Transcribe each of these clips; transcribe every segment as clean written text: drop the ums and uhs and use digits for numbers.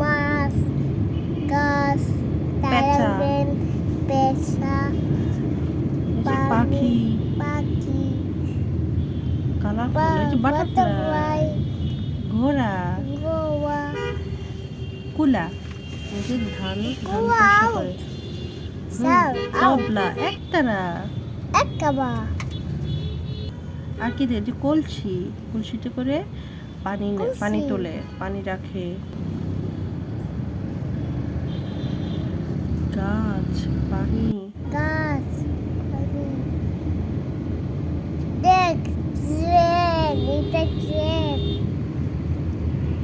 মাছ, গাছ, পেঁচা, পেঁচা, পাখি, পাখি, কালারফুল, এই যে বাটারফ্লাই, ঘোড়া, গোয়া, কুলা, এই যে ধান চাষ করে, তবলা, একতারা, একবা, আর কি যে কলসিতে করে পানি তোলে, পানি রাখে, গাছ, পানি, গাছ, দেখ ট্রেন, এটা ট্রেন,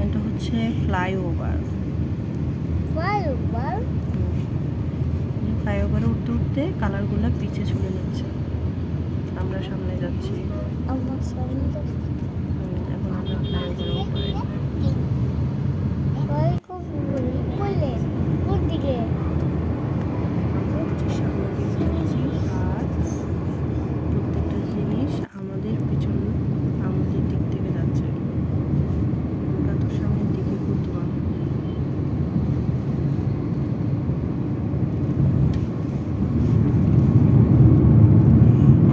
এটা হচ্ছে ফ্লাইওভার। ফ্লাইওভারে উঠতে উঠতে কালারগুলো পিছে চলে যাচ্ছে, আমরা সামনে যাচ্ছি। আমার সামনে এখন আমরা ফ্লাইওভারের উপরে। বলে কোন দিকে আমরা হচ্ছে সামনের দিকে যাচ্ছি, আর প্রত্যেকটা জিনিস আমাদের দিক থেকে যাচ্ছে। আমরা তো সামনের দিকে ঘুরতাম।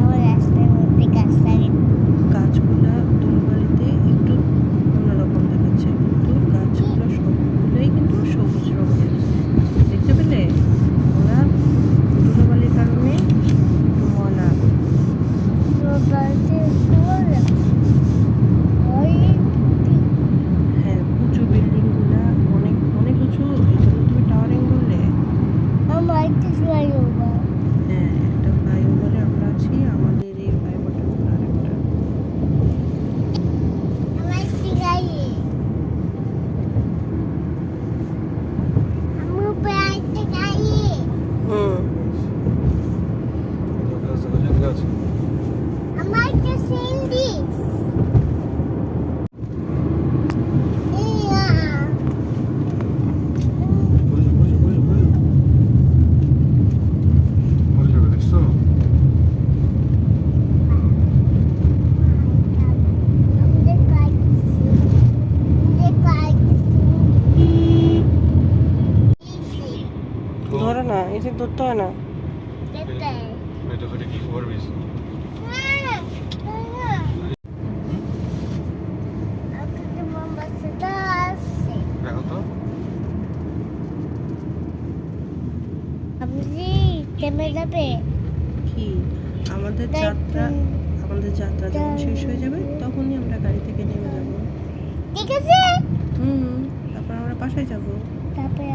আমার রাস্তার মধ্যে গাছ লাগে গাছগুলা ধুলোবালিতে একটু অন্যরকম দেখাচ্ছে, কিন্তু গাছগুলো সবগুলোই কিন্তু সবুজ রঙের। দেখতে পেলে ওরা ধুলোবালির কারণে ময়লা। হ্যাঁ, উঁচু বিল্ডিংগুলা অনেক অনেক উঁচু, এই জন্য তুমি টাওয়ারিং বললে। আমার একটা ফ্লাইওভার হ্যাঁ, একটা ফ্লাইওভারে আমরা আছি, আমাদের এই ফ্লাইওভারটার উপর আরেকটা। আমার একটা গাড়ি আমার উপরে একটা গাড়ি আমার একটা স্যান্ডউইচ ধরে না, এই যে ধরতে হয় না। কি আমাদের যাত্রা যখন শেষ হয়ে যাবে তখনই আমরা গাড়ি থেকে নেমে যাব। ঠিক আছে তারপর আমরা বাসায় যাব। তারপরে